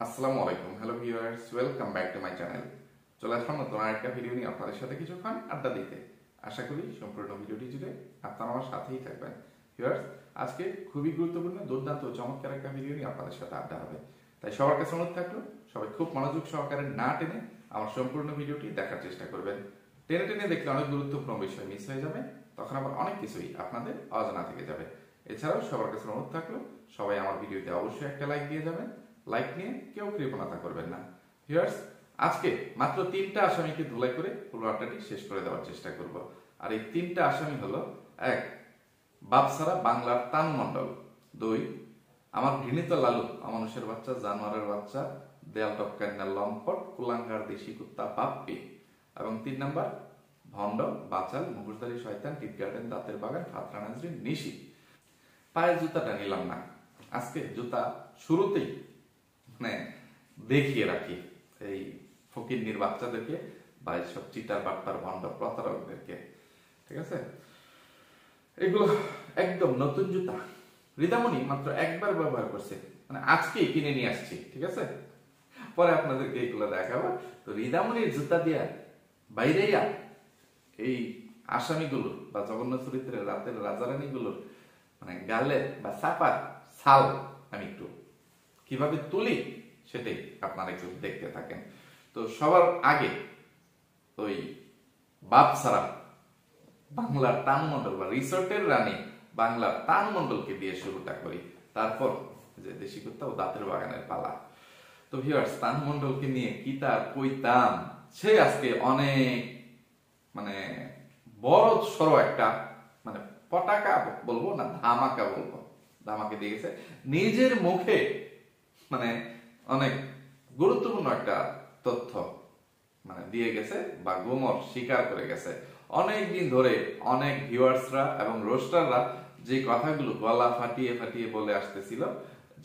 আসসালামু আলাইকুম, hello viewers, welcome back to my channel. চলে আসলাম নতুন আরেকটা ভিডিও নিয়ে আপনাদের সাথে কিছুক্ষণ আড্ডা দিতে। আশা করি সম্পূর্ণ ভিডিওটি জুড়ে আপনারা আমার সাথেই থাকবেন। ভিউয়ার্স, আজকে খুবই গুরুত্বপূর্ণ, দুর্দান্ত, চমৎকার একটা ভিডিও নিয়ে আপনাদের সাথে আড্ডা হবে। তাই সবার কাছে অনুরোধ থাকলো, সবাই খুব মনোযোগ সহকারে না টেনে আমার সম্পূর্ণ ভিডিওটি দেখার চেষ্টা করবেন। টেনে টেনে দেখলে অনেক গুরুত্বপূর্ণ বিষয় মিস হয়ে যাবে, তখন আবার অনেক কিছুই আপনাদের অজানা থেকে যাবে। এছাড়াও সবার কাছে অনুরোধ থাকলো, সবাই আমার ভিডিওতে অবশ্যই একটা লাইক দিয়ে যাবেন। লাইক নিয়ে কেউ কৃপণতা করবেন না। ভিউয়ার্স, আজকে মাত্র 3টা আসামিকে ধুলাই করে পুরো আড্ডাটি শেষ করে দেওয়ার চেষ্টা করব। আর এই 3টা আসামি হলো: 1, বাপসারা বাংলার তানু মণ্ডল; 2, আমার ঘৃণিত লালু, অমানুষের বাচ্চা, জানোয়ারের বাচ্চা, দেয়াল টপকান্না লম্পট, কুলাঙ্গার দেশি কুত্তা বাপ্পি; এবং 3 নাম্বার, ভণ্ড, বাচাল, মুখোশধারী শয়তান, টিপ গার্ডেন, দাঁতের বাগান, ফাতরা নাজরিন, নিশি। পায়ের জুতাটা নিলাম না, আজকে জুতা শুরুতেই দেখিয়ে রাখি এই ফকিন্নির বাচ্চাদেরকে বা এইসব চিটার বাট্টার ভণ্ড প্রতারকদেরকে। ঠিক আছে, এগুলো একদম নতুন জুতা। রিদামণি মাত্র একবার ব্যবহার করছে, আজকেই কিনে নিয়ে আসছি। ঠিক আছে, পরে আপনাদেরকে এগুলো দেখাবো। তো রিদামণির জুতা দিয়া বাইরেয়া এই আসামিগুলোর বা জঘন্য চরিত্রের রাতের রাজারানীগুলোর গালে বা চাপার ছাল আমি একটু কিভাবে তুলি সেটাই আপনারা একটু দেখতে থাকেন। তো সবার আগে ওই বাপসারা বাংলার তানু মণ্ডল বা রিসোর্টের রানী বাংলার তানু মণ্ডলকে দিয়ে শুরুটা করি, তারপর যে দেশি কুত্তা ও দাঁতের বাগানের পালা। তো ভিউয়ার্স, তানু মণ্ডলকে নিয়ে কি তার কইতাম, সে আজকে অনেক বড় সড়ো একটা পটাকা বলবো না, ধামাকা বলবো, ধামাকে দিয়ে গেছে নিজের মুখে। অনেক গুরুত্বপূর্ণ একটা তথ্য দিয়ে গেছে বা গুমর স্বীকার করে গেছে। অনেক দিন ধরে অনেক ভিউয়ার্সরা এবং রোস্টাররা যে কথাগুলো গলা ফাটিয়ে ফাটিয়ে বলে আসতেছিল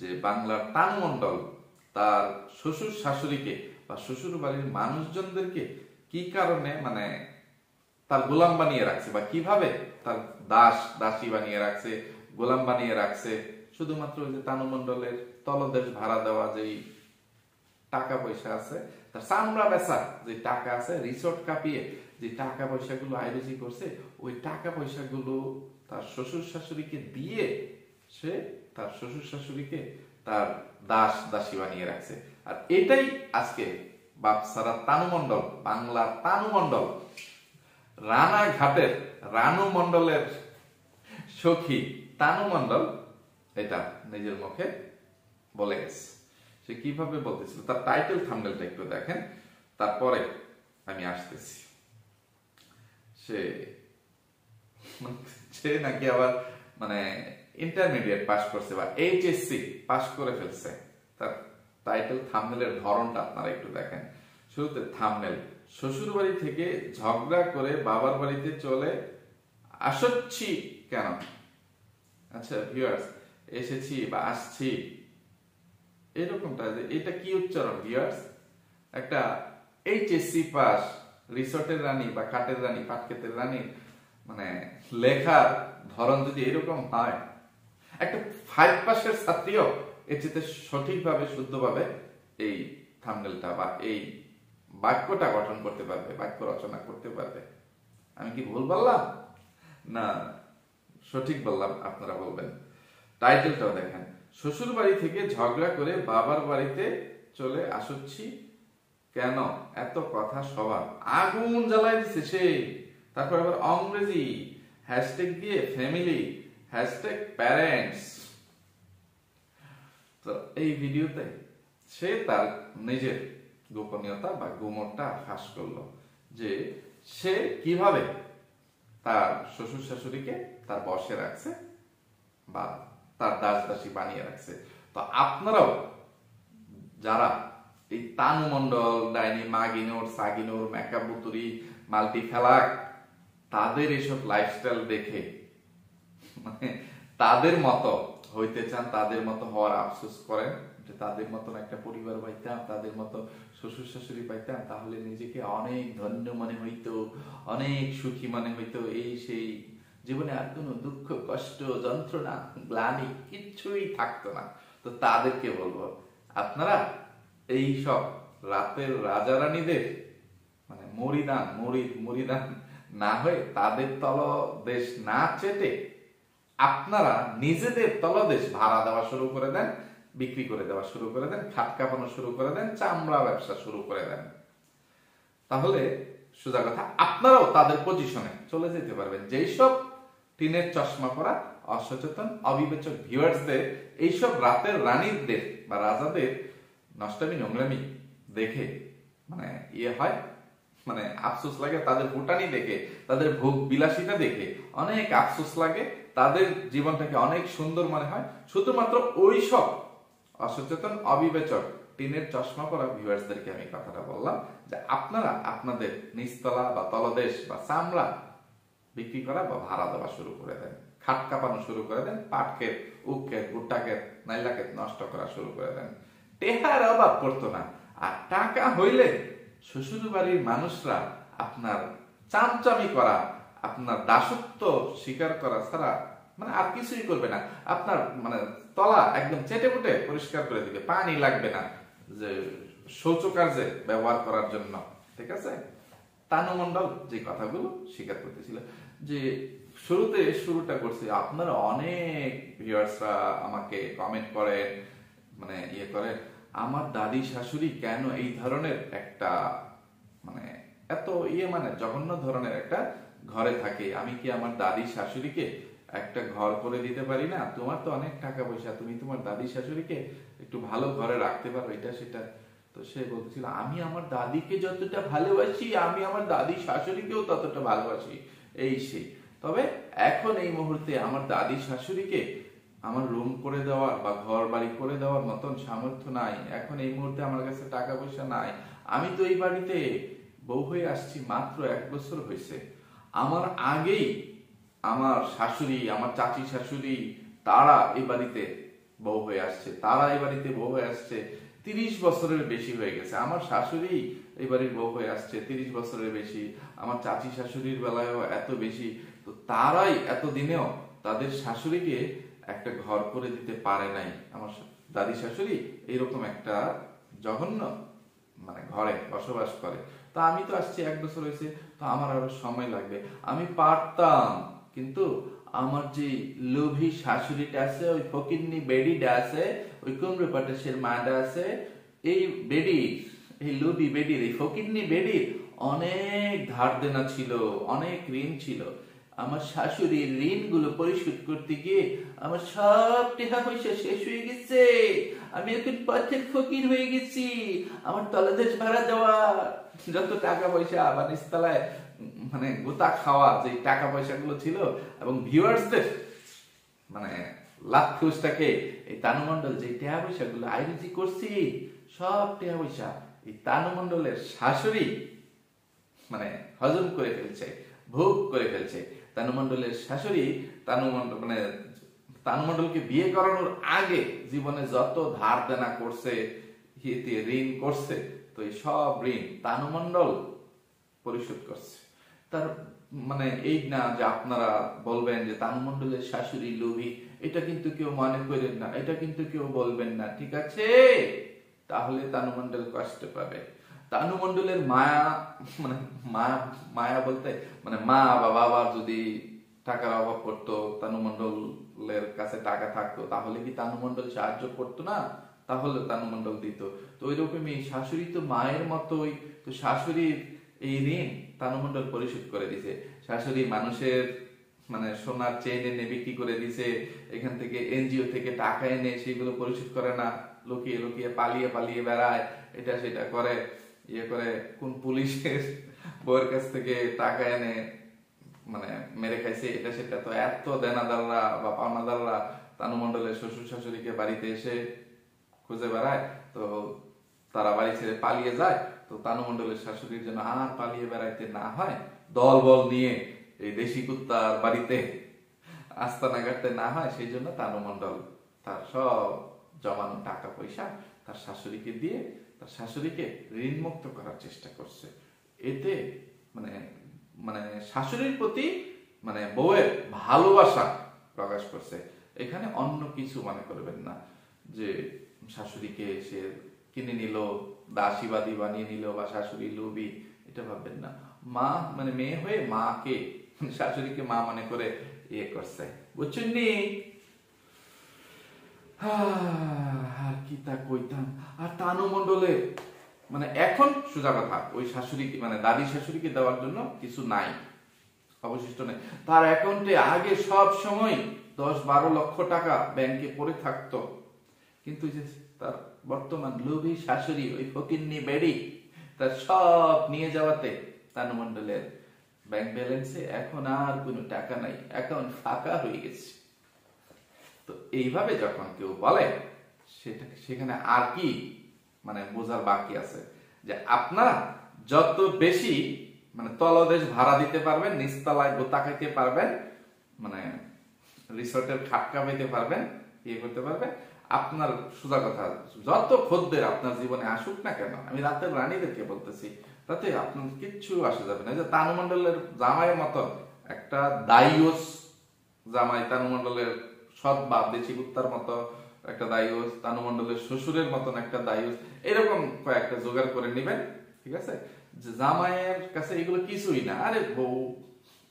যে বাংলার তানু মণ্ডল তার শ্বশুর শাশুড়িকে বা শ্বশুর বাড়ির মানুষজনদেরকে কি কারণে তার গোলাম বানিয়ে রাখছে বা কিভাবে তার দাসী বানিয়ে রাখছে, গোলাম বানিয়ে রাখছে, শুধুমাত্র ওই যে তানু মণ্ডলের তলদেশ ভাড়া দেওয়া যেই টাকা পয়সা আছে, তার চামড়া বেচা যে টাকা আছে, রিসোর্ট কাঁপিয়ে যে টাকা পয়সা গুলো আয়োজি করছে, ওই টাকা পয়সা গুলো তার শ্বশুর শাশুড়িকে দিয়ে সে তার শ্বশুর শাশুড়িকে তার দাসী বানিয়ে রাখছে। আর এটাই আজকে বাপসারা তানু মণ্ডল, বাংলার তানু মণ্ডল, রানাঘাটের রানু মণ্ডলের সখী তানু মণ্ডল এটা নিজের মুখে বলে গেছে। সে কিভাবে বলতেছিল তার টাইটেল থাম্বনেলটা একটু দেখেন, তারপরে আমি আসতেছি। সে নাকি আবার ইন্টারমিডিয়েট পাস করছে বা এইচএসসি পাস করে ফেলছে। তার টাইটেল থাম্বনেলের ধরনটা আপনারা একটু দেখেন। শুরুতে থাম্বনেল: শ্বশুর বাড়ি থেকে ঝগড়া করে বাবার বাড়িতে চলে আসছি কেন? আচ্ছা ভিউয়ার্স, এসেছি বা আসছি এরকমটা, এটা কি উচ্চারণ ভিউয়ার্স? একটা এইচএসসি পাস রিসোর্টের রানী বা কাটের রানী, পাটকেতের রানী লেখার ধরন যদি এরকম হয়, একটা 5 পাসের ছাত্রীও এর চেয়ে সঠিকভাবে শুদ্ধভাবে এই থাম্বনেলটা বা এই বাক্যটা গঠন করতে পারবে, বাক্য রচনা করতে পারবে। আমি কি ভুল বললাম না সঠিক বললাম? আপনারা বলবেন। টাইটেলটাও দেখেন: শ্বশুর বাড়ি থেকে ঝগড়া করে বাবার বাড়িতে চলে আসছি কেন? এত কথা সবার আগুন জ্বালাই দিচ্ছে সে। তারপর আবার ইংরেজি হ্যাশট্যাগ দিয়ে ফ্যামিলি হ্যাশট্যাগ প্যারেন্টস। তো এই ভিডিওতে সে তার নিজের গোপনীয়তা বা গুমরটা ফাঁস করলো যে সে কিভাবে তার শ্বশুর শাশুড়িকে তার বশে রাখছে বা তার দাসী বানিয়ে রাখছে। তো আপনারাও যারা এই তানু মণ্ডল, ডাইনি, মাগিনোর, সাগিনোর, মেকআপ বুতুরি, মাল্টি ফেলাক, তাদের এসব লাইফস্টাইল দেখে তাদের মতো হইতে চান, তাদের মতো হওয়ার আফসোস করেন যে তাদের মতন একটা পরিবার পাইতাম, তাদের মতো শ্বশুর শাশুড়ি পাইতাম, তাহলে নিজেকে অনেক ধন্য মনে হইতো, অনেক সুখী মনে হইতো, এই সেই জীবনে আর কোনো দুঃখ, কষ্ট, যন্ত্রণা, গ্লানি কিচ্ছুই থাকতো না। তো তাদেরকে বলবো, আপনারা এই সব রাতের রাজা রানীদের মানে মরিদান না হয়ে তাদের তলদেশ না চেটে আপনারা নিজেদের তলদেশ ভাড়া দেওয়া শুরু করে দেন, বিক্রি করে দেওয়া শুরু করে দেন, খাট কাঁপানো শুরু করে দেন, চামড়া ব্যবসা শুরু করে দেন। তাহলে সোজা কথা আপনারাও তাদের পজিশনে চলে যেতে পারবেন। যেই সব টিনের চশমা পরা অসচেতন অবিবেচক ভিউয়ার্সদের এইসব রাতের রানীদের বা রাজাদের নষ্টামি নোংরামি দেখে মানে হয়, মানে আফসোস লাগে, তাদের ফুটানি দেখে, তাদের ভোগ বিলাসিতা দেখে অনেক আফসোস লাগে, তাদের জীবনটাকে অনেক সুন্দর মনে হয়। শুধুমাত্র ওই সব অসচেতন অবিবেচক টিনের চশমা পরা ভিউয়ার্সদেরকে আমি কথাটা বললাম যে আপনারা আপনাদের নিচতলা বা তলদেশ বা চামড়া বিক্রি করা বা ভাড়া দেওয়া শুরু করে দেন, খাট কাঁপানো শুরু করে দেন, পাট ক্ষেত, উক ক্ষেত, ভুট্টা ক্ষেত, নাইলা ক্ষেত নষ্ট করা শুরু করে দেন। টেহার অভাব পড়তো না। আর টাকা হইলে শ্বশুর বাড়ির মানুষরা আপনার চামচামি করা, আপনার দাসত্ব স্বীকার করা ছাড়া মানে আর কিছুই করবে না। আপনার মানে তলা একদম চেটে পুটে পরিষ্কার করে দিবে, পানি লাগবে না যে শৌচকার্যে ব্যবহার করার জন্য। ঠিক আছে, তানু মণ্ডল যে কথাগুলো স্বীকার করতেছিল যে শুরুটা করছি, আপনারা অনেক ভিউয়ার্সরা আমাকে কমেন্ট করেন, মানে করেন আমার দাদি শাশুড়ি কেন এই ধরনের একটা মানে এত মানে জঘন্য ধরনের একটা ঘরে থাকে, আমি কি আমার দাদি শাশুড়িকে একটা ঘর করে দিতে পারি না? তোমার তো অনেক টাকা পয়সা, তুমি তোমার দাদি শাশুড়িকে একটু ভালো ঘরে রাখতে পারো, এটা সেটা। তো সে বলতেছিল আমি আমার দাদিকে যতটা ভালোবাসি আমি আমার দাদি শাশুড়িকেও ততটা ভালোবাসি, এই সেই। তবে এখন এই মুহূর্তে আমার দাদি শাশুড়িকে আমার রুম করে দেওয়ার বা ঘর বাড়ি করে দেওয়ার মতন সামর্থ্য নাই, এখন এই মুহূর্তে আমার কাছে টাকা পয়সা নাই। আমি তো এই বাড়িতে বউ হয়ে আসছি মাত্র 1 বছর হয়েছে। আমার আগেই আমার শাশুড়ি, আমার চাচি শাশুড়ি তারা এই বাড়িতে বউ হয়ে আসছে, 30 বছরের বেশি হয়ে গেছে। আমার শাশুড়ি এই বাড়ির বউ হয়ে আসছে 30 বছরের বেশি, আমার চাচি শাশুড়ির বেলায়ও এত বেশি। তো তারাই এতদিনেও তাদের শাশুড়িকে একটা ঘর করে দিতে পারে নাই। আমার দাদি শাশুড়ি এইরকম একটা জঘন্য মানে ঘরে বসবাস করে। তো আমি তো আসছি 1 বছর হয়েছে, তো আমার আরো সময় লাগবে। আমি পারতাম, কিন্তু আমার যে লোভী শাশুড়িটা আছে, ওই ফকিন্নি বেডিটা আছে, ওই কুমড়ো পাটাসের মাটা আছে, এই বেডির, এই লোভী বেডির, এই ফকিন্নি বেডির অনেক ধার দেনা ছিল, অনেক ঋণ ছিল। আমার শাশুড়ির ঋণগুলো পরিশোধ করতে গিয়ে আমার সব টাকা পয়সা শেষ হয়ে গেছে। আমি এখন পথের ফকির হয়ে গেছি। আমার তলদেশ ভাড়া দেওয়া যত টাকা পয়সা আমার নিচতলায় মানে গোতা খাওয়া যে টাকা পয়সা গুলো ছিল, এবং ভিউয়ার্সদের মানে লাখুসটাকে এই তানু মণ্ডল যে টাকা পয়সা গুলো আইরিজি করছি, সব টাকা পয়সা এই তানু মণ্ডলের শাশুড়ি মানে হজম করে ফেলছে, ভোগ করে ফেলছে। তানু মণ্ডলের শাশুড়ি তানু মণ্ডলকে বিয়ে করানোর আগে জীবনে যত ধার দেনা করছে, ঋণ করছে, তো এই সব ঋণ তানু মণ্ডল পরিশোধ করছে। তার মানে এই না যে আপনারা বলবেন যে তানু মণ্ডলের শাশুড়ি লোভী, এটা কিন্তু কেউ মনে করেন না, এটা কিন্তু কেউ বলবেন না, ঠিক আছে? তাহলে তানু মণ্ডল কষ্ট পাবে। তানু মণ্ডলের মায়া মানে মায়া বলতে মানে মা বা বাবার যদি টাকার অভাব পড়তো, তানু মণ্ডলের কাছে টাকা থাকতো, তাহলে কি তানু মণ্ডল সাহায্য করতো না? তাহলে তানু মণ্ডল দিত। তো ওই রকমই শাশুড়ি তো মায়ের মতোই, তো শাশুড়ির এই ঋণ তানু মণ্ডল পরিশোধ করে দিছে। শাশুড়ি মানুষের মানে সোনার চেন এনে বিক্রি করে দিছে, এখান থেকে এনজিও থেকে টাকা এনে সেগুলো পরিশোধ করে না, লুকিয়ে লুকিয়ে পালিয়ে পালিয়ে বেড়ায়, এটা সেটা করে, করে কোন পুলিশের বউয়ের কাছ থেকে টাকা এনে মানে মেরে খাইছে, এটা সেটা। তো এত দেনাদাররা বা পাওনাদাররা তানু মণ্ডলের শ্বশুর শাশুড়িকে বাড়িতে এসে খুঁজে বেড়ায়, তো তারা বাড়ি ছেড়ে পালিয়ে যায়। তো তানু মণ্ডলের শাশুড়ির জন্য আর পালিয়ে বেড়াইতে না হয়, দল বল নিয়ে এই দেশি কুত্তার বাড়িতে আস্তানা গাড়তে না হয়, সেই জন্য তানু মণ্ডল তার সব জমানো টাকা পয়সা তার শাশুড়িকে দিয়ে তার শাশুড়িকে ঋণ মুক্ত করার চেষ্টা করছে। এতে মানে মানে শাশুড়ির প্রতি মানে বউয়ের ভালোবাসা প্রকাশ করছে। এখানে অন্য কিছু মনে করবেন না যে শাশুড়িকে সে কিনে নিল, দাসীবাদী বানিয়ে নিল, বা শাশুড়ি লোভী, এটা ভাববেন না। মা মানে মেয়ে হয়ে মাকে, শাশুড়িকে মা মনে করে ইয়ে করছে, বুঝছেন নি? আর কি তা কইতাম। আর তানু মণ্ডলের মানে এখন সোজা কথা, ওই শাশুড়িকে মানে দাদি শাশুড়িকে দেওয়ার জন্য কিছু নাই, অবশিষ্ট নেই। তার অ্যাকাউন্টে আগে সব সময় 10-12 লক্ষ টাকা ব্যাংকে পড়ে থাকতো, কিন্তু যে তার বর্তমান লোভী শাশুড়ি, ওই ফকিন্নি বেড়ি, তার সব নিয়ে যাওয়াতে তানু মণ্ডলের ব্যাংক ব্যালেন্সে এখন আর কোনো টাকা নাই, অ্যাকাউন্ট ফাঁকা হয়ে গেছে। তো এইভাবে যখন কেউ বলে, সেখানে আর কি মানে বোঝার বাকি আছে, যে আপনারা যত বেশি মানে তলদেশ ভাড়া দিতে পারবেন, নিচতলায় গোতা খাইতে পারবেন, মানে রিসোর্টের খাটকা পেতে পারবেন, ইয়ে করতে পারবেন, আপনার সোজা কথা যত খদ্দের আপনার জীবনে আসুক না কেন, আমি রাতের রানীদেরকে বলতেছি, তাতে আপনার কিচ্ছু আসা যাবে না। যে তানু মণ্ডলের জামাইয়ের মতো একটা দায়ুস জামাই, তানু মণ্ডলের সৎ বাপ দেশি কুত্তার মতো একটা দায়ুস, তানু মণ্ডলের শ্বশুরের মতন একটা দায়ুস, এরকম কয়েকটা জোগাড় করে নিবেন, ঠিক আছে? যে জামাইয়ের কাছে এগুলো কিছুই না, আরে বউ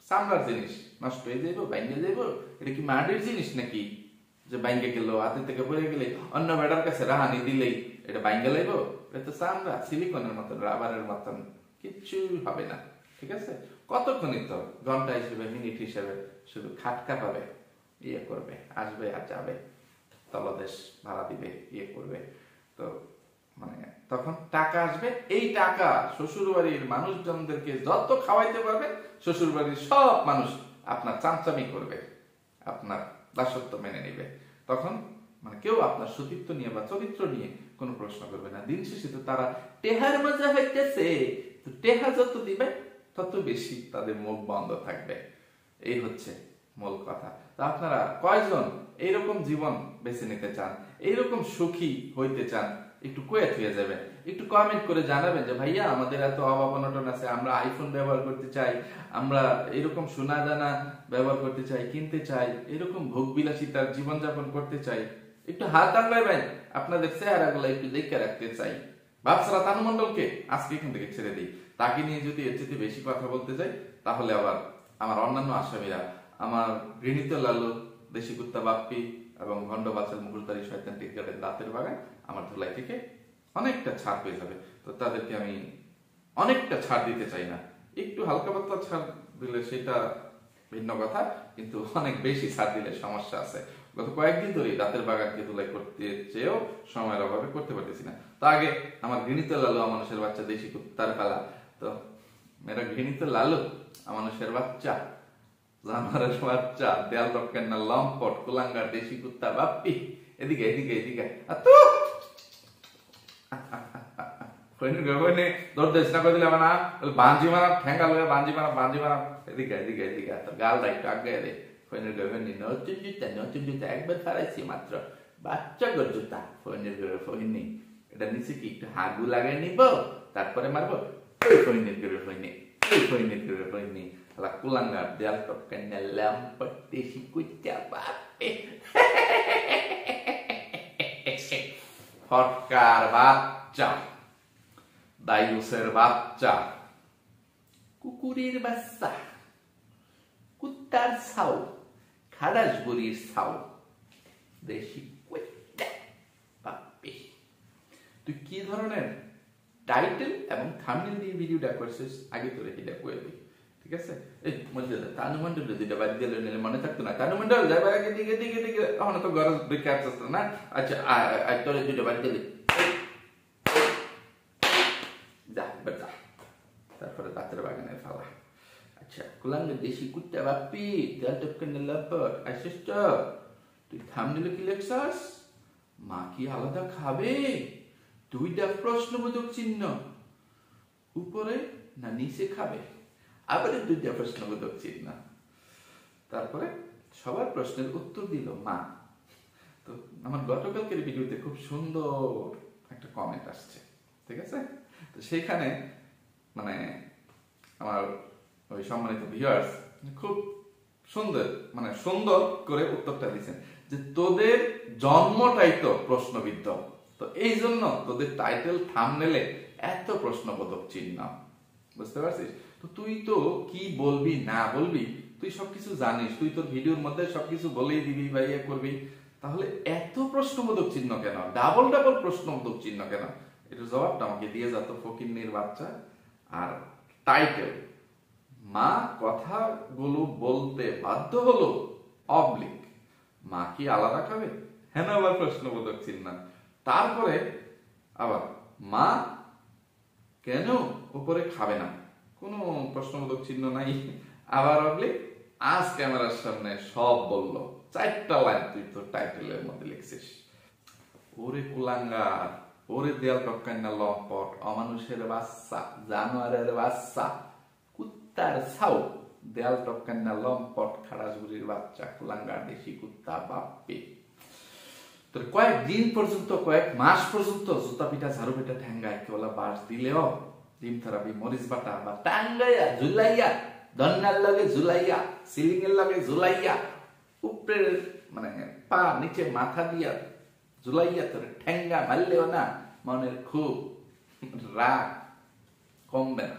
চামড়ার জিনিস, নষ্ট হয়ে যাইব, বাইঙ্গে যাইব, এটা কি মাটির জিনিস নাকি যে বাইঙ্গে গেল, হাতে থেকে পড়ে গেলে অন্য বেটার কাছে রাহানি দিলেই এটা বাইঙ্গে লাইব? এটা তো চামড়া, সিলিকনের মতন, রাবারের মতন, কিচ্ছু হবে না, ঠিক আছে? কতক্ষণই তো ঘন্টা হিসেবে, মিনিট হিসেবে শুধু খাটকা পাবে, ইয়ে করবে, আসবে আর যাবে, তলদেশ ভাড়া দিবে, ইয়ে করবে। তো মানে তখন টাকা আসবে, এই টাকা শ্বশুর বাড়ির মানুষজনদেরকে যত খাওয়াইতে পারবে, শ্বশুর বাড়ির সব মানুষ আপনার চামচামি করবে, আপনার দাসত্ব মেনে নেবে। তখন মানে কেউ আপনার সতীত্ব নিয়ে বা চরিত্র নিয়ে কোনো প্রশ্ন করবে না। দিন শেষে তো তারা টেহার মজা হইতেছে, তো টেহা যত দিবে তত বেশি তাদের মুখ বন্ধ থাকবে। এই হচ্ছে মূল কথা। তা আপনারা কয়জন এইরকম জীবন বেছে নিতে চান, এইরকম সুখী হইতে চান, একটু কয়ে থুয়ে যাবেন, একটু কমেন্ট করে জানাবেন যে ভাইয়া আমাদের এত অভাব অনটন আছে, আমরা আইফোন ব্যবহার করতে চাই, আমরা এরকম সোনা দানা ব্যবহার করতে চাই, কিনতে চাই, এরকম ভোগ বিলাসিতার জীবনযাপন করতে চাই, একটু হাত আনলাইবেন, আপনাদের চেহারাগুলো একটু দেখে রাখতে চাই। বাপসারা তানু মণ্ডলকে আজকে এখান থেকে ছেড়ে দিই। তাকে নিয়ে যদি এর চেয়ে বেশি কথা বলতে চাই, তাহলে আবার আমার অন্যান্য আসামিরা, আমার গৃহীত লালু, দেশি কুত্তা বাপ্পি এবং ভণ্ড বাচাল মুখোশধারী শয়তান টিকারের দাঁতের বাগান আমার ধুলাই থেকে অনেকটা ছাড় পেয়ে যাবে। তো তাদেরকে আমি অনেকটা ছাড় দিতে চাই না, একটু হালকা পাতলা ছাড় দিলে সেটা ভিন্ন কথা, কিন্তু অনেক বেশি ছাড় দিলে সমস্যা আছে। গত কয়েকদিন ধরে দাঁতের বাগানকে ধুলাই করতে চেয়েও সময়ের অভাবে করতে পারতেছি না। তো আগে আমার ঘৃণিত লালু, মানুষের বাচ্চা, দেশি কুত্তার পালা, তো মেরা ঘৃণিত লালু, মানুষের বাচ্চা, জানোয়ারের বাচ্চা, দেয়াল রক্ষের না লম্পট, কুলাঙ্গার, দেশি কুত্তা বাপ্পি, এদিকে এদিকে এদিকে, আর তো বাঞ্জি মারা, ঠেঙ্গা লগে বাঞ্জি মারা, বাঞ্জি মারা, এদিকে এদিকে এদিকে, গাল রাইট আগে রে, ফোনের গভর্নি নতুন জুতা, নতুন জুতা একবার ফারাইছি মাত্র, বাচ্চা গর জুতা, ফোনের গড়ে ফোহিনী, এটা নিচে কি একটু হাগু লাগাই নিব, তারপরে মারবো ওই ফোহিনীর গড়ে ফোহিনী, ওই ফোহিনীর গড়ে ফোহিনী, কুলাঙ্গার, দেয়াল টপকাই না লম্পট, দেশি কুত্তা বাপ্পি, ফটকার বাচ্চা, দায়ুসের বাচ্চা, কুকুরের বাচ্চা, কুত্তার ছাউ, খাদাস বুড়ির ছাউ, দেশি কুত্তা বাপ্পি। তুই কি ধরনের টাইটেল এবং থাম্বনেল দিয়ে ভিডিওটা করছিস আগে তোরে এটা কয়ে দিই, ঠিক আছে? এই মধ্যে তানু মণ্ডল যেটা বাদ দিলে নিলে মনে থাকতো না, তানু মণ্ডল যাবার আগে দিকে দিকে দিকে, এখন তো গরজ ব্রেক আসছে না। আচ্ছা তোরে দুটো বাদ দিলি, যা বেটা, তারপরে দাঁতের বাগানের ফালা। আচ্ছা, কুলাঙ্গের দেশি কুত্তা বাপ্পি, দেয়াল টপকে লম্পট, আসিস তো তুই থাম্বনেলে কি লেখছাস? মা কি আলাদা খাবে? 2টা প্রশ্নবোধক চিহ্ন, উপরে না নিচে খাবে, আবার 2টা প্রশ্নবোধক চিহ্ন, তারপরে সবার প্রশ্নের উত্তর দিল মা। তো আমার গতকালকের ভিডিওতে খুব সুন্দর একটা কমেন্ট আসছে, ঠিক আছে? তো সেখানে মানে আমার ওই সম্মানিত ভিউয়ার্স খুব সুন্দর মানে সুন্দর করে উত্তরটা দিচ্ছেন যে তোদের জন্মটাই তো প্রশ্নবিদ্ধ, তো এই জন্য তোদের টাইটেল থাম্বনেলে এত প্রশ্নবোধক চিহ্ন, বুঝতে পারছিস? তো তুই তো কি বলবি না বলবি তুই সবকিছু জানিস, তুই তোর ভিডিওর মধ্যে সবকিছু বলেই দিবি বা ইয়ে করবি, তাহলে এত প্রশ্নবোধক চিহ্ন কেন, ডাবল ডাবল প্রশ্নবোধক চিহ্ন কেন? এটার জবাবটা আমাকে দিয়ে যা তো ফকিন্নির বাচ্চা। আর টাইটেল, মা কথাগুলো বলতে বাধ্য হলো অবলিক, মা কি আলাদা খাবে? হ্যাঁ, আবার প্রশ্নবোধক চিহ্ন। তারপরে আবার মা কেন উপরে খাবে না, কোনো প্রশ্নবোধক চিহ্ন নাই। আবার অবলিক, আজ ক্যামেরার সামনে সব বললো। 4টা লাইন তুই তোর টাইটেলের মধ্যে লিখছিস। ওরে কুলাঙ্গার, ওরে দেয়াল টপকান্না লম্পট, অমানুষের বাচ্চা, জানোয়ারের বাচ্চা, কুত্তার ছাউ, দেয়াল টপকান্না লম্পট, খাড়াসগুড়ির বাচ্চা, কুলাঙ্গার, দেশি কুত্তা, বাপ্পি। তোর কয়েকদিন পর্যন্ত, কয়েক মাস পর্যন্ত জুতা পিঠা ঝাড়ু পিঠা ঠ্যাঙ্গায় কেবলা বাস দিলেও ডিম থেরাপি মরিচ বাটা বা টাঙ্গাইয়া ঝুলাইয়া, দন্নার লগে ঝুলাইয়া, সিলিং এর লগে ঝুলাইয়া, উপরের মানে পা নিচে মাথা দিয়া ঝুলাইয়া তোর ঠ্যাঙ্গা মারলেও না মনের খুব রাগ কমবে না।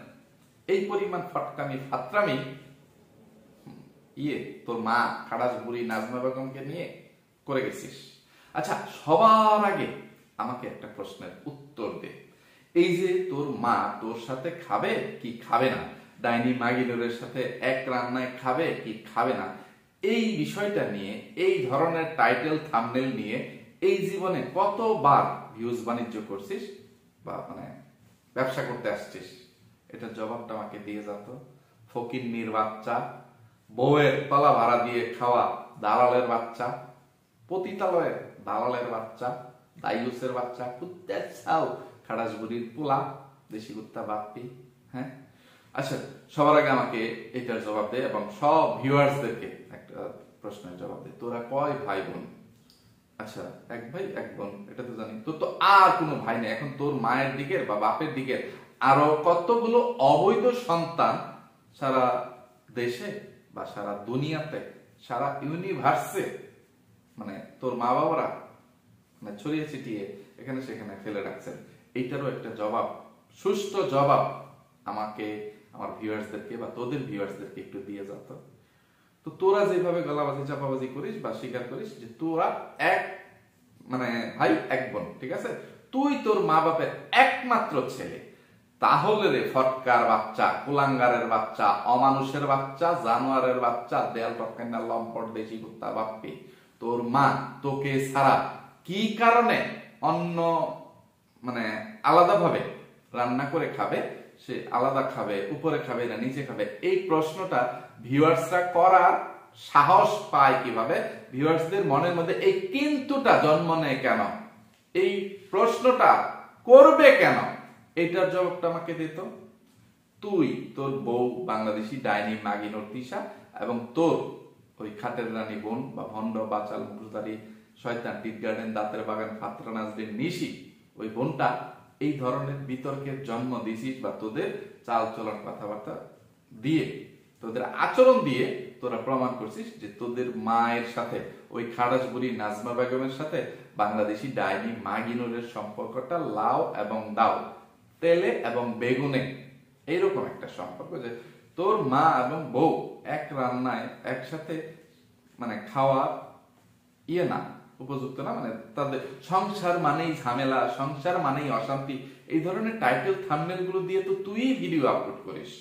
এই পরিমাণ ফটকামি ফাত্রামি তোর মা খাড়াস বুড়ি নাজমা বেগমকে নিয়ে করে গেছিস। আচ্ছা, সবার আগে আমাকে একটা প্রশ্নের উত্তর দে। এই যে তোর মা তোর সাথে খাবে কি খাবে না, ডাইনি মাগিনুরের সাথে এক রান্নায় খাবে কি খাবে না, এই বিষয়টা নিয়ে, এই ধরনের টাইটেল থাম্বনেল নিয়ে এই জীবনে কতবার ভিউজ বাণিজ্য করছিস বা মানে ব্যবসা করতে আসছিস? এটার জবাবটা আমাকে দিয়ে যেত। ফকিন্নির বাচ্চা, বউয়ের তলা ভাড়া দিয়ে খাওয়া দালালের বাচ্চা, পতিতালয়ের দালালের বাচ্চা, দাইউসের বাচ্চা, কুত্তার ছাউ, খাড়াসগুড়ির পোলা, দেশি কুত্তা, বাপ্পি। হ্যাঁ, আচ্ছা, সবার আগে আমাকে এটার জবাব দে এবং সব ভিউয়ার্সদেরকে একটা প্রশ্নের জবাব দে। তোরা কয় ভাই বোন? আচ্ছা, এক ভাই এক বোন, এটা তো জানি। তোর তো আর কোনো ভাই নেই। এখন তোর মায়ের দিকের বা বাপের দিকের আরো কতগুলো অবৈধ সন্তান সারা দেশে বা সারা দুনিয়াতে, সারা ইউনিভার্সে মানে তোর মা বাবারা মানে ছড়িয়ে ছিটিয়ে এখানে সেখানে ফেলে রাখছেন। এইটারও একটা জবাব, সুষ্ঠু জবাব আমাকে, আমার ভিউয়ার্সদেরকে বা তোদের ভিউয়ার্সদেরকে একটু দিয়ে যেত। তো তোরা যেভাবে গলাবাজি চাপাবাজি করিস বা স্বীকার করিস যে তোরা এক মানে ভাই এক বোন, ঠিক আছে, তুই তোর মা বাপের একমাত্র ছেলে, তাহলে রে ফটকার বাচ্চা, কুলাঙ্গারের বাচ্চা, অমানুষের বাচ্চা, জানোয়ারের বাচ্চা, দেয়াল টপকান্না লম্পট, দেশি কুত্তা, বাপ্পি, তোর মা তোকে ছাড়া কি কারণে অন্য মানে আলাদা ভাবে রান্না করে খাবে, সে আলাদা খাবে, উপরে খাবে না নিচে খাবে, এই প্রশ্নটা ভিউয়ার্সরা করার সাহস পায় কিভাবে? ভিউয়ার্সদের মনের মধ্যে এই কিন্তুটা জন্ম নেয় কেন? এই প্রশ্নটা করবে কেন? এইটার জবাবটা আমাকে দিত। তুই, তোর বউ বাংলাদেশি ডাইনি মাগিনুর তিশা এবং তোর ওই খাটের রানী বোন বা ভণ্ড বাচাল মুখদারি শয়তান টিট গার্ডেন দাঁতের বাগান ফাতরা নাজরিন নিশি, ওই বোনটা এই ধরনের বিতর্কের জন্ম দিছিস বা তোদের চাল চলন কথাবার্তা দিয়ে, তোদের আচরণ দিয়ে তোরা প্রমাণ করছিস যে তোদের মায়ের সাথে ওই খাড়াসবুড়ি নাজমা বেগমের সাথে বাংলাদেশি ডাইনি মাগিনুরের সম্পর্কটা লাউ এবং দাও, তেলে এবং বেগুনে, এইরকম একটা সম্পর্ক যে তোর মা এবং বউ এক রান্নায় একসাথে মানে খাওয়া না, উপযুক্ত না, মানে তাদের সংসার মানেই ঝামেলা, সংসার মানেই অশান্তি, এই ধরনের টাইটেল থাম্বনেল গুলো দিয়ে তো তুই ভিডিও আপলোড করিস।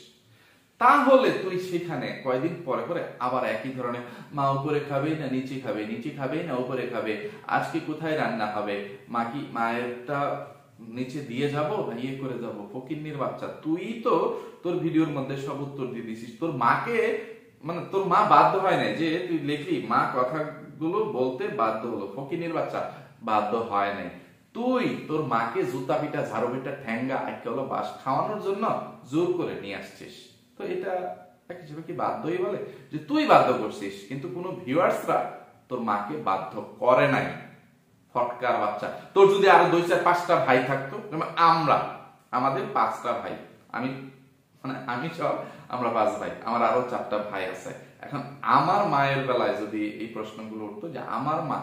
তাহলে তুই সেখানে কয়েকদিন পরে পরে আবার একই ধরনের মা উপরে খাবে না নিচে খাবে, নিচে খাবে না উপরে খাবে, আজকে কোথায় রান্না হবে, মা কি মায়েরটা নিচে দিয়ে যাব না ইয়ে করে যাব, ফকিন্নির বাচ্চা। তুই তো তোর ভিডিওর মধ্যে সব উত্তর দিয়ে দিছিস। তোর মাকে মানে তোর মা বাধ্য হয় না যে তুই লিখলি মা কথাগুলো বলতে বাধ্য হলো, ফকিন্নির বাচ্চা বাধ্য হয় নাই। তুই তোর মাকে জুতা পিটা ঝাড়ু পিটা ঠ্যাঙ্গা আইকেলো বাস খাওয়ানোর জন্য জোর করে নিয়ে আসছিস। তো এটা এক হিসেবে কি বাধ্যই বলে যে তুই বাধ্য করছিস, কিন্তু কোনো ভিউয়ার্সরা তোর মাকে বাধ্য করে নাই। ফটকার বাচ্চা, তোর যদি আরো 2-4-5টা ভাই থাকতো, আমরা আমাদের 5টা ভাই, আমি সব আমরা 5 ভাই, আমার আরো 4টা ভাই আছে। এখন আমার মায়ের বেলায় যদি এই প্রশ্নগুলো উঠতো যে আমার মা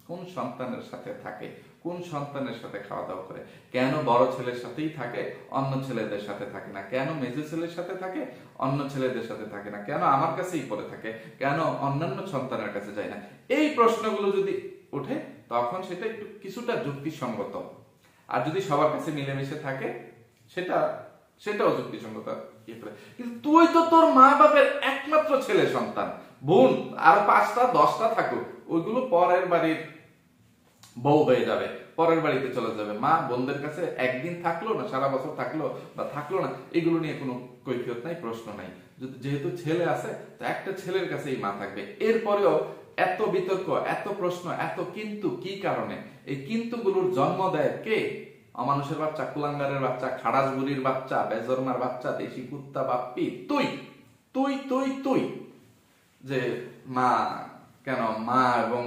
কোন সন্তানের সাথে থাকে, কোন সন্তানের সাথে খাওয়া দাওয়া করে, কেন বড় ছেলের সাথেই থাকে অন্য ছেলেদের সাথে থাকে না, কেন মেজো ছেলের সাথে থাকে অন্য ছেলেদের সাথে থাকে না, কেন আমার কাছেই পড়ে থাকে, কেন অন্যান্য সন্তানের কাছে যায় না, এই প্রশ্নগুলো যদি ওঠে তখন সেটা একটু কিছুটা যুক্তিসঙ্গত। আর যদি সবার কাছে মিলেমিশে থাকে সেটাও যুক্তিসঙ্গত ইয়ে করে। কিন্তু তুই তো তোর মা বাপের একমাত্র ছেলে সন্তান, বোন আর 5টা 10টা থাকুক, ওইগুলো পরের বাড়ির বউ হয়ে যাবে, পরের বাড়িতে চলে যাবে। মা বোনদের কাছে একদিন থাকলো না, সারা বছর থাকলো বা থাকলো না, এগুলো নিয়ে কোনো কৈফিয়ত নাই, প্রশ্ন নাই। যেহেতু ছেলে আছে তো একটা ছেলের কাছেই মা থাকবে। এরপরেও এত বিতর্ক, এত প্রশ্ন, এত কিন্তু, কি কারণে? এই কিন্তু গুলোর জন্ম দেয় কে? অমানুষের বাচ্চা, কুলাঙ্গারের বাচ্চা, খাড়াস বুড়ির বাচ্চা, বেজরমার বাচ্চা, দেশি কুত্তা বাপ্পি, তুই তুই তুই তুই যে মা কেন, মা এবং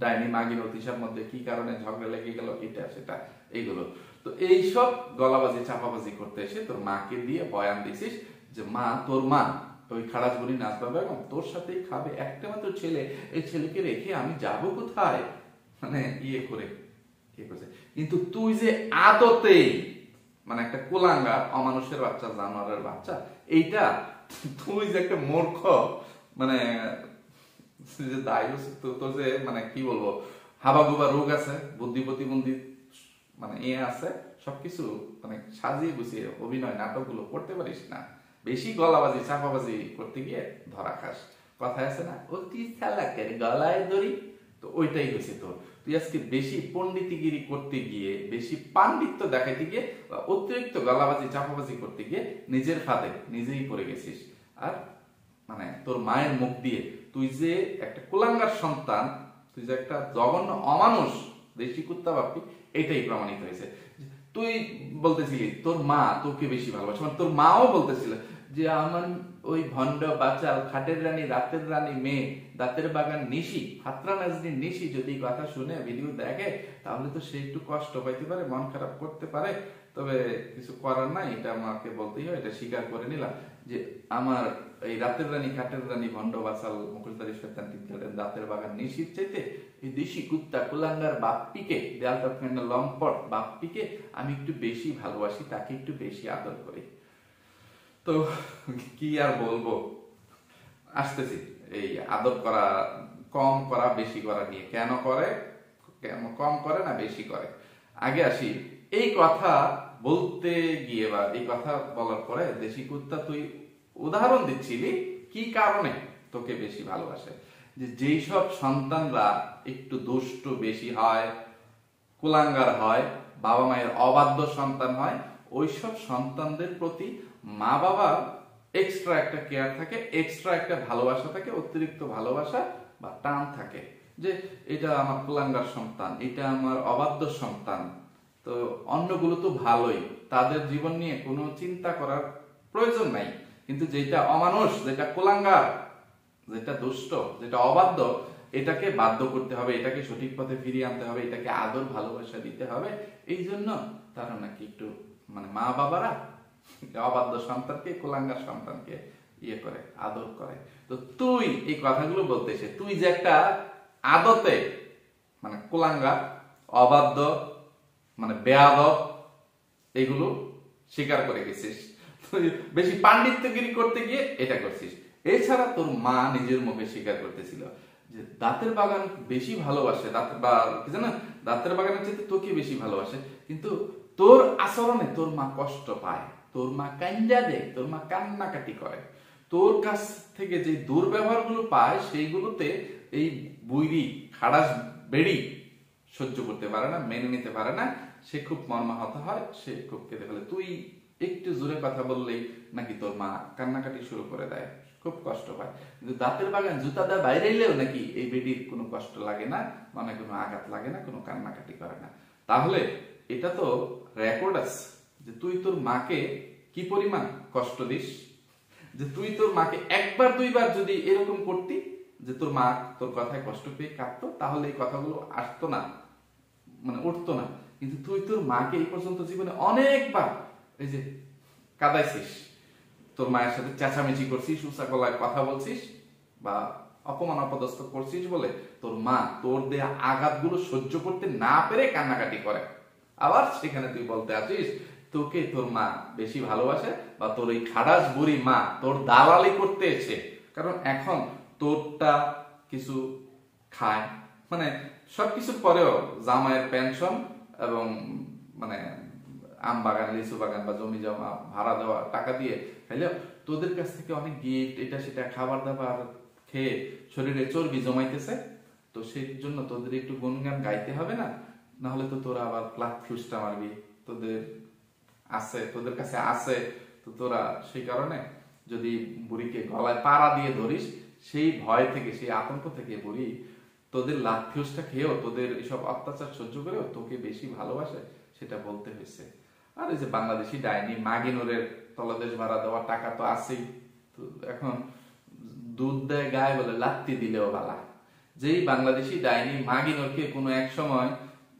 ডাইনি মাগির অতিসার মধ্যে কি কারণে ঝগড়া লেগে গেল, এটা সেটা, এইগুলো। তো এইসব গলাবাজি চাপাবাজি করতে এসে তোর মাকে দিয়ে বয়ান দিছিস যে মা, তোর মা ওই খাড়াস বুড়ি নাচবা বেগম তোর সাথেই খাবে, একটা মাত্র ছেলে, এই ছেলেকে রেখে আমি যাব কোথায়, মানে ইয়ে করে করছে। কিন্তু তুই যে আদতেই মানে একটা কুলাঙ্গার, অমানুষের বাচ্চা, জানোয়ারের বাচ্চা, এইটা তুই যে একটা মূর্খ, মানে যে দায় তোর যে মানে কি বলবো, হাবাগুবা রোগ আছে, বুদ্ধি প্রতিবন্ধী মানে আছে, সবকিছু মানে সাজিয়ে গুছিয়ে অভিনয় নাটকগুলো করতে পারিস না। বেশি গলাবাজি চাপাবাজি করতে গিয়ে ধরা খাস। কথায় আছে না, অতি চালাকের গলায় দড়ি, তো ওইটাই হয়েছে তোর। তুই আজকে বেশি পণ্ডিতিগিরি করতে গিয়ে, বেশি পাণ্ডিত্য দেখাইতে গিয়ে, অতিরিক্ত গলাবাজি চাপাবাজি করতে গিয়ে নিজের ফাঁদে নিজেই পড়ে গেছিস। আর মানে তোর মায়ের মুখ দিয়ে তুই যে একটা কুলাঙ্গার সন্তান, তুই যে একটা জঘন্য অমানুষ, দেশি কুত্তা বাপ্পি, এটাই প্রমাণিত হয়েছে। তুই বলতেছিলি তোর মা তোকে বেশি ভালোবাসে, মানে তোর মাও বলতেছিল যে আমার ওই ভণ্ড বাচাল খাটের রানী, রাতের রানী মেয়ে, দাঁতের বাগান নিশি, ফাতরা নাজনীর নিশি যদি কথা শুনে ভিডিও দেখে তাহলে তো সে একটু কষ্ট পাইতে পারে, মন খারাপ করতে পারে, তবে কিছু করার নাই, এটা আমাকে বলতেই হয়, এটা স্বীকার করে নিলাম যে আমার এই রাতের রানী, খাটের রানী, ভণ্ড বাচাল, মুখোশধারী শয়তান টিপকারের দাঁতের বাগান নিশির চাইতে এই দেশি কুত্তা কুলাঙ্গার বাপ্পিকে, দেয়ালটা ফ্রেন্ড লম্পট বাপ্পিকে আমি একটু বেশি ভালোবাসি, তাকে একটু বেশি আদর করি। তো কি আর বলবো, আসতেছি এই আদর করা, কম করা, বেশি করা নিয়ে। কেন করে, কম করে না বেশি করে। আগে আসি, এই কথা বলতে গিয়ে বা এই কথা বলার পরে দেশি কুত্তা তুই উদাহরণ দিচ্ছিলি কি কারণে তোকে বেশি ভালোবাসে। যে যেই সব সন্তানরা একটু দুষ্ট বেশি হয়, কুলাঙ্গার হয়, বাবা মায়ের অবাধ্য সন্তান হয়, ওইসব সন্তানদের প্রতি মা বাবার এক্সট্রা একটা কেয়ার থাকে, এক্সট্রা একটা ভালোবাসা থাকে, অতিরিক্ত ভালোবাসা বা টান থাকে, যে এটা আমার কুলাঙ্গার সন্তান, এটা আমার অবাধ্য সন্তান, তো অন্যগুলো তো ভালোই, তাদের জীবন নিয়ে কোনো চিন্তা করার প্রয়োজন নাই। কিন্তু যেটা অমানুষ, যেটা কুলাঙ্গার, যেটা দুষ্ট, যেটা অবাধ্য, এটাকে বাধ্য করতে হবে, এটাকে সঠিক পথে ফিরিয়ে আনতে হবে, এটাকে আদর ভালোবাসা দিতে হবে। এই জন্য তারা নাকি একটু মানে মা বাবারা অবাধ্য সন্তানকে, কুলাঙ্গার সন্তানকে ইয়ে করে, আদর করে। তো তুই এই কথাগুলো বলতেছে, তুই যে একটা আদতে মানে কুলাঙ্গার, অবাধ্য, মানে বেয়াদব, এগুলো স্বীকার করে গেছিস। তুই বেশি পাণ্ডিত্যগিরি করতে গিয়ে এটা করছিস। এছাড়া তোর মা নিজের মুখে স্বীকার করতেছিল যে দাঁতের বাগান বেশি ভালোবাসে, দাঁতের বাগানের চেয়ে তোকে বেশি ভালোবাসে, কিন্তু তোর আচরণে তোর মা কষ্ট পায়, তোর মা কান্দা দেয়, তোর মা কান্নাকাটি করে, তোর কাছ থেকে যে দুর্ব্যবহার গুলো পায় সেইগুলোতে এই বুইড়ি খাড়াস বেড়ি সহ্য করতে পারে না, মেনে নিতে পারে না, সে খুব মর্মাহত হয়, সে খুব কেঁদে ফেলে। তুই একটু জোরে কথা বললেই নাকি তোর মা কান্নাকাটি শুরু করে দেয়, খুব কষ্ট পায়। কিন্তু দাঁতের বাগান জুতা দেয় বাইরে এলেও নাকি এই বেডির কোনো কষ্ট লাগে না, মানে কোনো আঘাত লাগে না, কোনো কান্নাকাটি করে না। তাহলে এটা তো রেকর্ড আছে যে তুই তোর মাকে কি পরিমাণ কষ্ট দিস, যে তুই তোর মাকে একবার দুইবার যদি এরকম করতি যে তোর মা তোর কথায় কষ্ট পেয়ে কাঁদতো, তাহলে এই কথাগুলো আসতো না, মানে উঠতো না। কিন্তু তুই তোর মাকে এই পর্যন্ত জীবনে অনেকবার এই যে কাঁদাইছিস, তোর মায়ের সাথে চেঁচামেচি করছিস, উঁচা গলায় কথা বলছিস, বা অপমান অপদস্থ করছিস বলে তোর মা তোর দেয়া আঘাতগুলো সহ্য করতে না পেরে কান্নাকাটি করে, আবার সেখানে তুই বলতে আসিস তোকে তোর মা বেশি ভালোবাসে বা তোর এই খাড়াস বুড়ি মা তোর দালালি করতে এসে, কারণ এখন তোরটা কিছু খায়, মানে সবকিছুর পরেও জামাইয়ের পেনশন এবং মানে আম বাগান লিচু বাগান বা জমি জমা ভাড়া দেওয়া টাকা দিয়ে খাইলে তোদের কাছ থেকে অনেক গিফট এটা সেটা খাবার দাবার খেয়ে শরীরে চর্বি জমাইতেছে, তো সেই জন্য তোদের একটু গুনগান গাইতে হবে না, নাহলে তো তোরা আবার প্লাক ফিউজটা মারবি, তোদের কাছে আছে, তো তোরা সেই কারণে যদি বুড়িকে গলায় পাড়া দিয়ে ধরিস সেই ভয় থেকে সেই আতঙ্ক থেকে বুড়ি তোদের লাভ ফিউজটা খেয়েও তোদের এসব অত্যাচার সহ্য করেও তোকে বেশি ভালোবাসে সেটা বলতে হয়েছে। আর এই যে বাংলাদেশি ডাইনি মাগিনুরের তলদেশ ভাড়া দেওয়া টাকা তো আছেই, তো এখন দুধ দেয় গায়ে বলে লাত্তি দিলেও বালা, যেই বাংলাদেশি ডাইনি মাগিনুরকে কোনো এক সময়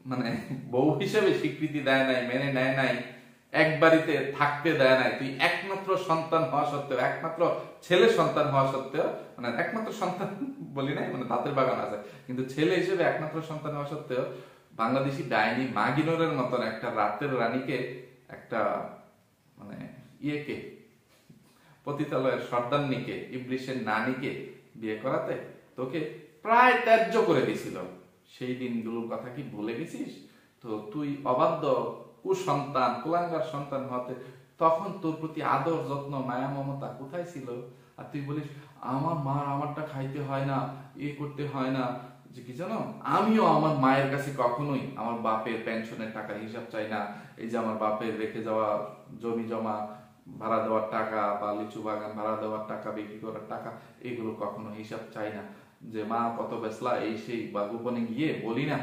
মানে বউ হিসেবে স্বীকৃতি দেয় নাই, মেনে নেয় নাই, এক বাড়িতে থাকতে দেয় নাই, তুই একমাত্র সন্তান হওয়া সত্ত্বেও, একমাত্র ছেলে সন্তান হওয়া সত্ত্বেও, মানে একমাত্র সন্তান বলি নাই মানে দাঁতের বাগান আছে, কিন্তু ছেলে হিসেবে একমাত্র সন্তান হওয়া সত্ত্বেও বাংলাদেশি ডাইনি মাগিনুরের মতন একটা রাতের রানীকে, একটা মানে ইয়েকে পতিতালয়ের সর্দারনিকে, ইবলিশের নানিকে বিয়ে করাতে তোকে প্রায় ত্যায্য করে দিছিল। সেই দিনগুলোর কথা কি ভুলে গেছিস? তো তুই অবাধ্য কুসন্তান কুলাঙ্গার সন্তান হতে তখন তোর প্রতি আদর যত্ন মায়া মমতা কোথায় ছিল? আর তুই বলিস আমার মা আমারটা খাইতে হয় না, এ করতে হয় না, যে কি জানো আমিও আমার মায়ের কাছে কখনোই আমার বাপের পেনশনের টাকার হিসাব চাই না, এই যে আমার বাপের রেখে যাওয়া জমি জমা ভাড়া দেওয়ার টাকা বা লিচু বাগান ভাড়া দেওয়ার টাকা বিক্রি করার টাকা এগুলো কখনো হিসাব চাই না, যে মা কত বেসলা এই সেই বা গোপনে গিয়ে বলি না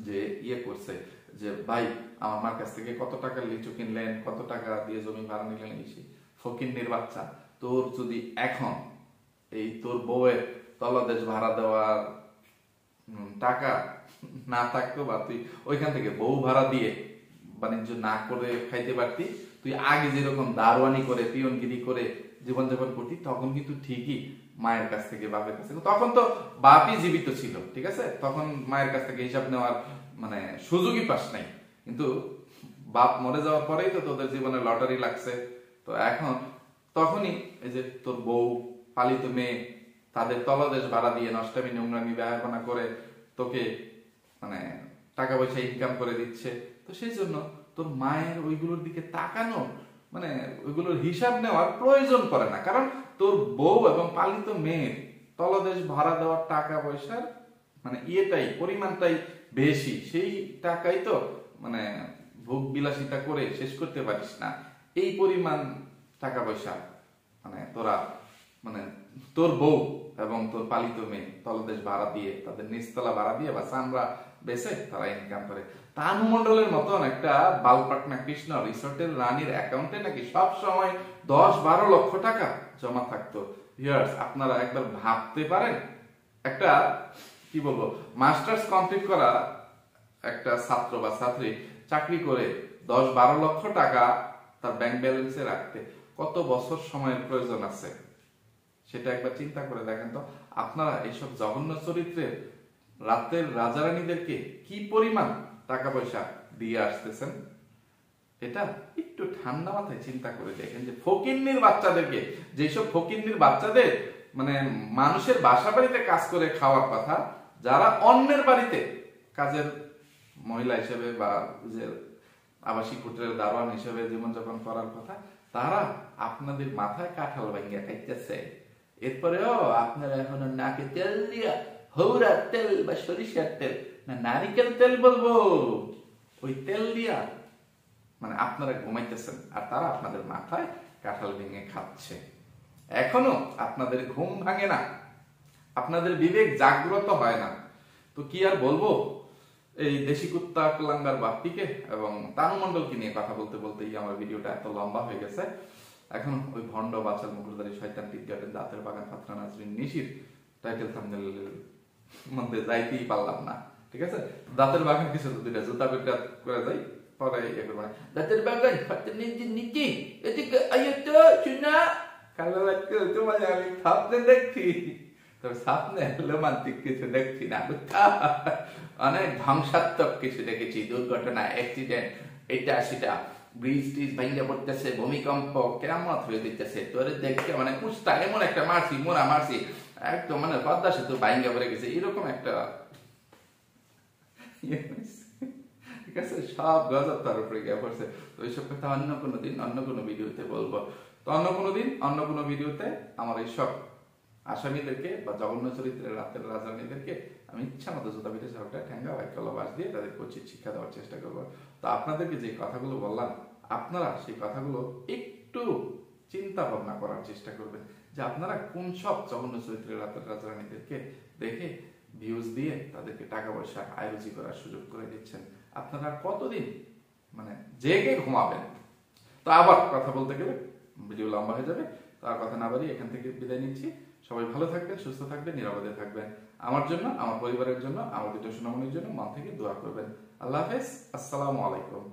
যে ইয়ে করছে যে ভাই আমার মার কাছ থেকে কত টাকা লিচু কিনলেন, কত টাকা দিয়ে জমি ভাড়া নিলেন, এই সেই ফকিন্নির বাচ্চা। তোর যদি এখন এই তোর বউয়ের তলদেশ ভাড়া দেওয়ার টাকা না থাকতো বা তুই ওইখান থেকে বউ ভাড়া দিয়ে বাণিজ্য না করে খাইতে পারতি, তুই আগে যেরকম দারোয়ানি করে পিয়নগিরি করে জীবনযাপন করতি তখন কিন্তু ঠিকই মায়ের কাছ থেকে বাপের কাছ থেকে, তখন তো বাপই জীবিত ছিল, ঠিক আছে, তখন মায়ের কাছ থেকে হিসাব নেওয়ার মানে সুযোগই পাস নাই, কিন্তু বাপ মরে যাওয়ার পরেই তো তোদের জীবনে লটারি লাগছে। তো এখন তখনই এই যে তোর বউ পালিত মেয়ে তাদের তলদেশ ভাড়া দিয়ে নষ্টামি নোংরামি ব্যবহার করে তোকে মানে টাকা পয়সা ইনকাম করে দিচ্ছে, তো সেই জন্য তোর মায়ের ওইগুলোর দিকে তাকানো মানে ওইগুলোর হিসাব নেওয়ার প্রয়োজন পড়ে না, কারণ তোর বউ এবং পালিত মেয়ের তলদেশ ভাড়া দেওয়ার টাকা পয়সার মানে ইয়েটাই পরিমাণটাই বেশি, সেই টাকাই তো মানে ভোগ বিলাসিতা করে শেষ করতে পারিস না, এই পরিমাণ টাকা পয়সা মানে তোরা মানে তোর বউ এবং তোর পালিত মেয়ে তলদেশ ভাড়া দিয়ে তাদের নিচতলা ভাড়া দিয়ে বা চামড়া বেচে তারা ইনকাম করে। তানু মন্ডলের মতন একটা বালপাটনা কৃষ্ণ রিসোর্টের রানীর অ্যাকাউন্টে নাকি সব সময় 10-12 লক্ষ টাকা জমা থাকতো। ভিউয়ার্স আপনারা একবার ভাবতে পারেন, একটা কি বলবো মাস্টার্স কমপ্লিট করা একটা ছাত্র বা ছাত্রী চাকরি করে 10-12 লক্ষ টাকা তার ব্যাংক ব্যালেন্সে রাখতে কত বছর সময়ের প্রয়োজন আছে সেটা একবার চিন্তা করে দেখেন তো। আপনারা এইসব জঘন্য চরিত্রের রাতের রাজারানীদেরকে কি পরিমাণ টাকা পয়সা দিয়ে আসতেছেন, এটা একটু ঠান্ডা মাথায় চিন্তা করে দেখেন যে ফকিন্নির বাচ্চাদেরকে, যেসব ফকিন্নির বাচ্চাদের মানে মানুষের বাসা বাড়িতে কাজ করে খাওয়ার কথা, যারা অন্যের বাড়িতে কাজের মহিলা হিসেবে বা যে আবাসিক হোটেলের দারোয়ান হিসেবে জীবনযাপন করার কথা, তারা আপনাদের মাথায় কাঁঠাল ভাঙ্গিয়া খাইতেছে, এরপরেও আপনারা এখনো নাকে তেল দিয়া হৌরার তেল বা সরিষার তেল না নারিকেল তেল বলবো ওই তেল দিয়া মানে আপনারা ঘুমাইতেছেন, আর তারা আপনাদের মাথায় কাঁঠাল ভেঙে খাচ্ছে। এখনো আপনাদের ঘুম ভাঙে না, আপনাদের বিবেক জাগ্রত হয় না। তো কি আর বলবো, এই দেশি কুত্তা কুলাঙ্গার বাপ্পিকে এবং তানু মন্ডলকে নিয়ে কথা বলতে বলতেই আমার ভিডিওটা এত লম্বা হয়ে গেছে। এখন ওই ভণ্ড বাচাল মুকুরদারি শয়তান টিটগাটের দাঁতের বাগান ফাতরা নাজরিন নিশির টাইটেল থাম্বনেলের মধ্যে যাইতেই পারলাম না, ঠিক আছে। দাঁতের বাগান কিছু দুইটা জুতা বিক্রা করে যাই পরে ইয়ে করবো, দাঁতের বাগান ফাতরা নিচে এদিকে আইতো চুনা কালো লাগতো তোমার আমি ভাবতে দেখছি তবে স্বপ্নে রোমান্টিক কিছু দেখছি না, অনেক ধ্বংসাত্মক কিছু দেখেছি, দুর্ঘটনা, অ্যাক্সিডেন্ট, এটা সেটা, ব্রিজ টিজ ভাঙ্গা পড়তেছে, ভূমিকম্প, কেমন হয়ে দিতেছে, তোর দেখতে মানে উস্তা এমন একটা মারছি, মোরা মারছি, একদম মানে পদ্মা সেতু ভাঙ্গা পড়ে গেছে, এরকম একটা ঠিক আছে, সব গজব তার উপরে গিয়ে পড়ছে। তো এইসব কথা অন্য কোনো দিন অন্য কোনো ভিডিওতে বলবো। তো অন্য কোনো দিন অন্য কোনো ভিডিওতে আমার এইসব আসামিদেরকে বা জঘন্য চরিত্রের রাতের রাজধানীদেরকে আমি ইচ্ছা মতো জুতা পিঠে সরকার ঠ্যাঙ্গা হোয়াইট কলা বাস দিয়ে তাদেরকে উচিত শিক্ষা দেওয়ার চেষ্টা করবো। তো আপনাদেরকে যে কথাগুলো বললাম, আপনারা সেই কথাগুলো একটু চিন্তা ভাবনা করার চেষ্টা করবেন যে আপনারা কোন সব জঘন্য চরিত্রের রাতের রাজধানীদেরকে দেখে ভিউজ দিয়ে তাদেরকে টাকা পয়সা আয় রুজি করার সুযোগ করে দিচ্ছেন। আপনারা কতদিন মানে জেগে ঘুমাবেন? তো আবার কথা বলতে গেলে ভিডিও লম্বা হয়ে যাবে, তার কথা না বাড়িয়ে এখান থেকে বিদায় নিচ্ছি। সবাই ভালো থাকবেন, সুস্থ থাকবেন, নিরাপদে থাকবেন। আমার জন্য, আমার পরিবারের জন্য, আমার দুটো সোনামণির জন্য মন থেকে দোয়া করবেন। আল্লাহ হাফেজ, আসসালামু আলাইকুম।